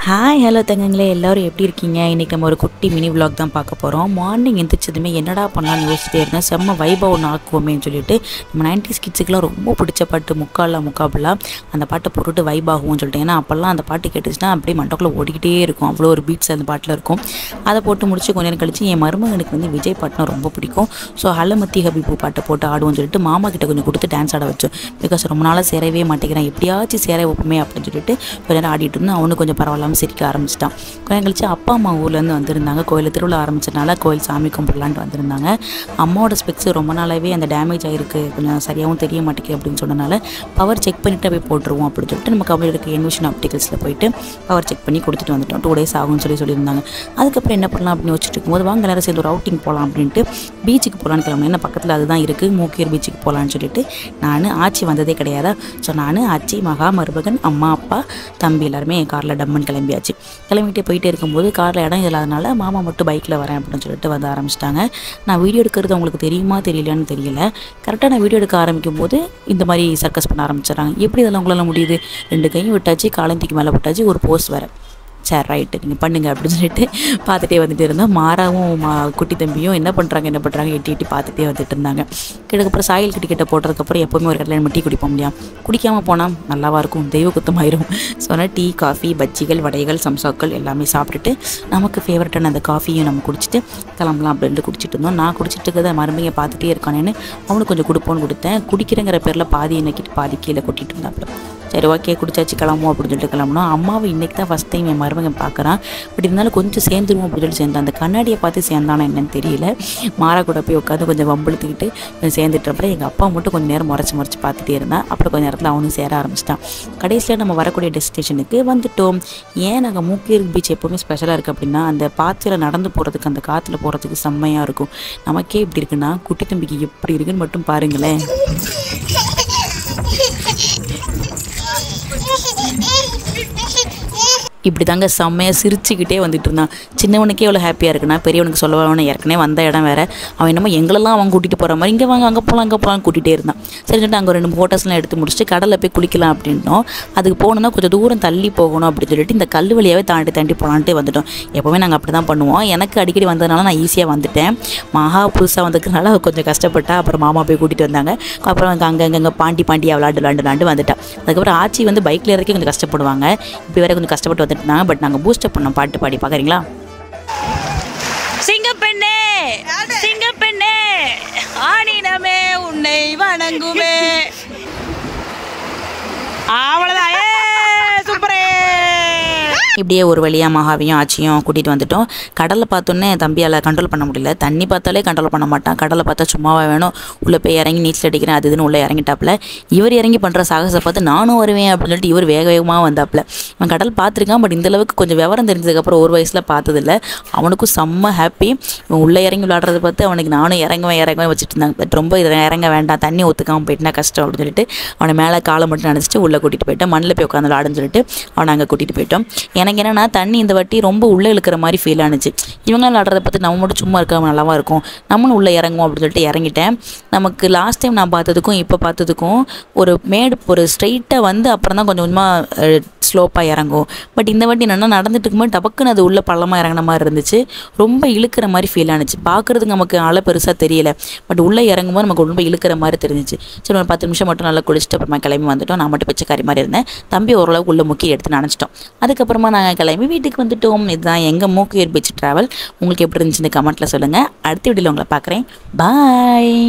Hi hello தங்கங்களே, எல்லோரும் எப்படி இருக்கீங்க? இன்றைக்கி நம்ம ஒரு குட்டி மினி விலாக் தான் பார்க்க போகிறோம். மார்னிங் எந்திரிச்சதுமே என்னடா பண்ணலான்னு யோசிச்சிட்டே இருந்தேன். செம்ம வைபவ் ஒன்று ஆக்குவோமேன்னு சொல்லிட்டு நம்ம 90s கிட்ஸுக்கெலாம் ரொம்ப பிடிச்ச பாட்டு முக்காபிலா அந்த பாட்டை போட்டுட்டு வைப் ஆகும்னு சொல்லிட்டு. ஏன்னா அப்போல்லாம் அந்த பாட்டு கேட்டுச்சுன்னா அப்படியே மண்டக்குள்ளே ஓடிக்கிட்டே இருக்கும், அவ்வளோ ஒரு பீட்ஸ் அந்த பாட்டில் இருக்கும். அதை போட்டு முடிச்சு கொஞ்ச நேரம் கழிச்சு என் மருமகனுக்கு வந்து விஜய் பாட்டுனா ரொம்ப பிடிக்கும். ஸோ ஹலமத்தி ஹபிபு பாட்டை போட்டு ஆடுவோம்னு சொல்லிட்டு மாமா கிட்ட கொஞ்சம் கொடுத்து டான்ஸ் ஆட வச்சோம். பிகாஸ் ரொம்ப நாளாக சேரவே மாட்டேங்கிறேன், எப்படியாச்சும் சேர வைப்போமே அப்படின்னு சொல்லிட்டு கொஞ்ச நேரம் ஆடிட்டு இருந்தோம். அவனுக்கு கொஞ்சம் பரவாயில்லாமல் சிரிக்க ஆரம்பிச்சிட்டான். கொஞ்சம் கழிச்சு அப்பா அம்மா ஊர்லேருந்து வந்திருந்தாங்க. கோயில் திருவிழா ஆரம்பிச்சதுனால கோயில் சாமி கும்பிடலான்ட்டு வந்திருந்தாங்க. அம்மாவோட ஸ்பெக்ஸ் ரொம்ப நாளாகவே அந்த டேமேஜ் ஆகிருக்கு, கொஞ்சம் சரியாகவும் தெரிய மாட்டேங்குது அப்படின்னு சொன்னனால பவர் செக் பண்ணிவிட்டு போய் போட்டுருவோம் அப்படின்னு சொல்லிட்டு நம்ம கவலை இருக்க இன்விஷன் ஆப்டிகல்ஸில் போயிட்டு பவர் செக் பண்ணி கொடுத்துட்டு வந்துட்டோம். 2 days ஆகும்னு சொல்லியிருந்தாங்க. அதுக்கப்புறம் என்ன பண்ணலாம் அப்படின்னு வச்சுட்டு இருக்கும்போது வாங்க எல்லாரும் சேர்ந்து ஒரு அவுட்டிங் போகலாம் அப்படின்ட்டு பீச்சுக்கு போகலான்னு கிளம்புனேன். என்ன பக்கத்தில் அதுதான் இருக்குது, மூக்கியர் பீச்சுக்கு போகலான்னு சொல்லிட்டு. நான் ஆச்சி வந்ததே கிடையாது. ஸோ நான் ஆச்சி, மகா, மருமகன், அம்மா, அப்பா, தம்பி எல்லாருமே என் காரில் டம்மன் கிளம்பியாச்சு. கிளம்பிட்டு போயிட்டே இருக்கும்போது காரில் இடம் இல்லாதனால மாமா மட்டும் பைக்கில் வரேன் அப்படின்னு சொல்லிட்டு வந்து ஆரம்பிச்சிட்டாங்க. நான் வீடியோ எடுக்கிறது அவங்களுக்கு தெரியுமா தெரியலையான்னு தெரியல. கரெக்டாக நான் வீடியோ எடுக்க ஆரம்பிக்கும் போது இந்த மாதிரி சர்க்கஸ் பண்ண ஆரம்பிச்சிடறாங்க. எப்படி இதெல்லாம் உங்களால் முடியுது? 2 கையும் விட்டாச்சு, காலந்திக்கு மேலே விட்டாச்சு, ஒரு போஸ் வேறு. சரி ரைட்டு நீங்கள் பண்ணுங்கள் அப்படின்னு சொல்லிட்டு பார்த்துட்டே வந்துட்டு இருந்தோம். மாறாவும் குட்டி தம்பியும் என்ன பண்ணுறாங்க எட்டி பார்த்துட்டே வந்துட்டு இருந்தாங்க. கிட்டக்கப்புறம் சாயல் கிட்ட போட்டதுக்கப்புறம் எப்போவுமே ஒரு கடலை நம்ம டீ குடிப்போம் இல்லையா, குடிக்காமல் போனால் நல்லாவா இருக்கும், தெய்வ குத்தமாயிரும். ஸோ அதனால் டீ, காஃபி, பஜ்ஜிகள், வடைகள், சம்சாக்கள் எல்லாமே சாப்பிட்டுட்டு நமக்கு ஃபேவரட்டான அந்த காஃபியும் நம்ம குடிச்சிட்டு கிளம்பலாம் அப்படின்ட்டு குடிச்சிட்டு இருந்தோம். நான் குடிச்சிட்டு இருக்கிறத மருமையை பார்த்துட்டே இருக்கானேன்னு அவனுக்கு கொஞ்சம் கொடுப்போன்னு கொடுத்தேன். குடிக்கிறேங்கிற பேரில் பாதி என்னக்கிட்டு பாதி கீழே கொட்டிட்டு இருந்தாப்புல. சரி ஓகே குடிச்சாச்சு கிளம்புவோம் அப்படின்னு சொல்லிட்டு கிளம்புனோம். அம்மாவை இன்றைக்கி தான் ஃபஸ்ட் டைம் என் மருமகன் பார்க்குறான். பட் இருந்தாலும் கொஞ்சம் சேர்ந்துருவோம் அப்படின்னு சொல்லி சேர்ந்தான். அந்த கண்ணாடியை பார்த்து சேர்ந்தானா என்னன்னு தெரியல. மாறா கூட போய் உட்காந்து கொஞ்சம் வம்பளுத்துக்கிட்டு சேர்ந்துட்டப்பறம் எங்கள் அப்பா மட்டும் கொஞ்சம் நேரம் முறைச்சி பார்த்துட்டே இருந்தான். அப்புறம் கொஞ்சம் நேரத்தில் அவனும் சேர ஆரம்பிச்சிட்டான். கடைசியில் நம்ம வரக்கூடிய டெஸ்டினேஷனுக்கு வந்துட்டோம். ஏன் நாங்கள் மூக்கியர் பீச் எப்போவுமே ஸ்பெஷலாக இருக்குது அப்படின்னா அந்த பாத்தில் நடந்து போகிறதுக்கு, அந்த காற்றுல போகிறதுக்கு செம்மையாக இருக்கும். நமக்கே இப்படி இருக்குன்னா குட்டி தம்பிக்கு எப்படி இருக்குன்னு மட்டும் பாருங்களேன். இப்படி தாங்க செம்மையாக சிரிச்சுக்கிட்டே வந்துட்டு இருந்தான். சின்னவனுக்கே எவ்வளோ ஹாப்பியாக இருக்குன்னா பெரியவனுக்கு சொல்லவானு ஏற்கனவே வந்த இடம் வேறு. அவன் என்னமோ எங்களெல்லாம் அவன் கூட்டிகிட்டு போகிற மாதிரி இங்கே வாங்க அங்கே போகலாம் கூட்டிகிட்டே இருந்தான். சரி சொல்லிட்டு அங்கே 2 ஃபோட்டோஸ்லாம் எடுத்து முடிச்சுட்டு கடலில் போய் குளிக்கலாம் அப்படின்னோம். அதுக்கு போகணுன்னா கொஞ்சம் தூரம் தள்ளி போகணும் அப்படின்னு சொல்லிட்டு இந்த கல் வழியாகவே தாண்டி போகலான்ட்டு வந்துட்டோம். எப்போவுமே நாங்கள் அப்படி தான் பண்ணுவோம். எனக்கு அடிக்கடி வந்ததுனால நான் ஈஸியாக வந்துட்டேன். மகா புதுசாக வந்ததுனால கொஞ்சம் கஷ்டப்பட்டா. அப்புறம் மாமா போய் கூட்டிகிட்டு வந்தாங்க. அப்புறம் அங்கே பாண்டியாக விளாண்டு வந்துட்டான். அதுக்கப்புறம் ஆச்சி வந்து பைக்கில் இறக்கி கொஞ்சம் கஷ்டப்படுவாங்க. இப்போ வேறு கொஞ்சம் கஷ்டப்பட்டு வந்துட்டுனாங்க. பட் நாங்கள் பூஸ்டப் பண்ணோம் பாட்டு பாடி. பார்க்குறீங்களா? சிங்கப்பெண்ணே சிங்கப்பெண்ணே ஆனினமே உன்னை வணங்குமே. அவ்வளோதான், சூப்பரே. இப்படியே ஒரு வழியாக மகாவையும் ஆச்சியும் கூட்டிகிட்டு வந்துட்டோம். கடலில் பார்த்தோன்னே தம்பியால் கண்ட்ரோல் பண்ண முடியல. தண்ணி பார்த்தாலே கண்ட்ரோல் பண்ண மாட்டான். கடலை பார்த்தா சும்மாவாக வேணும், உள்ளே போய் இறங்கி நீச்சல் அடிக்கிறேன் அது இதுன்னு உள்ளே இறங்கிட்டாப்புல. இவர் இறங்கி பண்ணுற சாகசத்தை பார்த்து நானும் வருவேன் அப்படின்னு சொல்லிட்டு இவர் வேகமாக வந்தாப்புல. அவன் கடல் பார்த்துருக்கான். பட் இந்தளவுக்கு கொஞ்சம் விவரம் தெரிஞ்சதுக்கப்புறம் ஒரு வயசில் பார்த்ததில்ல. அவனுக்கும் செம்ம ஹாப்பி. இவன் உள்ளே இறங்கி விளாட்றத பார்த்து அவனுக்கு நானும் இறங்குவேன் வச்சுட்டு இருந்தாங்க. பட் ரொம்ப இறங்க வேண்டாம், தண்ணி ஒத்துக்காமல் போயிட்டுனா கஷ்டம் அப்படின்னு சொல்லிட்டு அவனை மேலே காலை மட்டும் நினச்சிட்டு உள்ளே கூட்டிகிட்டு போயிட்டோம். மண்ணில் போய் உட்காந்து விளாடுன்னு சொல்லிட்டு அவனை அங்கே கூட்டிகிட்டு போயிட்டோம். எனக்கு என்னென்னா தண்ணி இந்த வாட்டி ரொம்ப உள்ளே இழுக்கிற மாதிரி ஃபீல் ஆனிச்சு. இவங்களாம் விளாட்றத பார்த்து நம்ம மட்டும் சும்மா இருக்காம நல்லாவா இருக்கும், நம்மளும் உள்ளே இறங்குவோம் அப்படின்னு சொல்லிட்டு இறங்கிட்டேன். நமக்கு லாஸ்ட் டைம் நான் பார்த்ததுக்கும் இப்போ பார்த்ததுக்கும் ஒரு மேடு ஒரு ஸ்ட்ரைட்டாக வந்து அப்புறம் தான் கொஞ்சம் கொஞ்சமாக ஸ்லோப்பாக இறங்கும். பட் இந்த வாட்டி என்னென்னா நடந்துட்டு இருக்கும்போது டபக்குன்னு அது உள்ளே பள்ளமாக இறங்கின மாதிரி இருந்துச்சு. ரொம்ப இழுக்கிற மாதிரி ஃபீல் ஆனிச்சு. பார்க்குறதுக்கு நமக்கு ஆளை பெருசாக தெரியல. பட் உள்ளே இறங்கும்போது நமக்கு ரொம்ப இழுக்கிற மாதிரி தெரிஞ்சிச்சு. சரி ஒரு 10 நிமிஷம் மட்டும் நல்லா குளிச்சுட்டு அப்புறமா கிளம்பி வந்துட்டோம். நான் மட்டும் பிச்சைக்காரி மாதிரி இருந்தேன். தம்பி ஓரளவுக்கு உள்ளே முக்கி எடுத்து நினச்சிட்டோம். அதுக்கப்புறமா நாங்கள் கிளம்பி வீட்டுக்கு வந்துட்டோம். இதுதான் எங்கள் மூக்கியர் பீச் ட்ராவல். உங்களுக்கு எப்படி இருந்துச்சு இந்த கமெண்ட்டில் சொல்லுங்கள். அடுத்த வீடியோவில் உங்களை பார்க்குறேன். பாய்.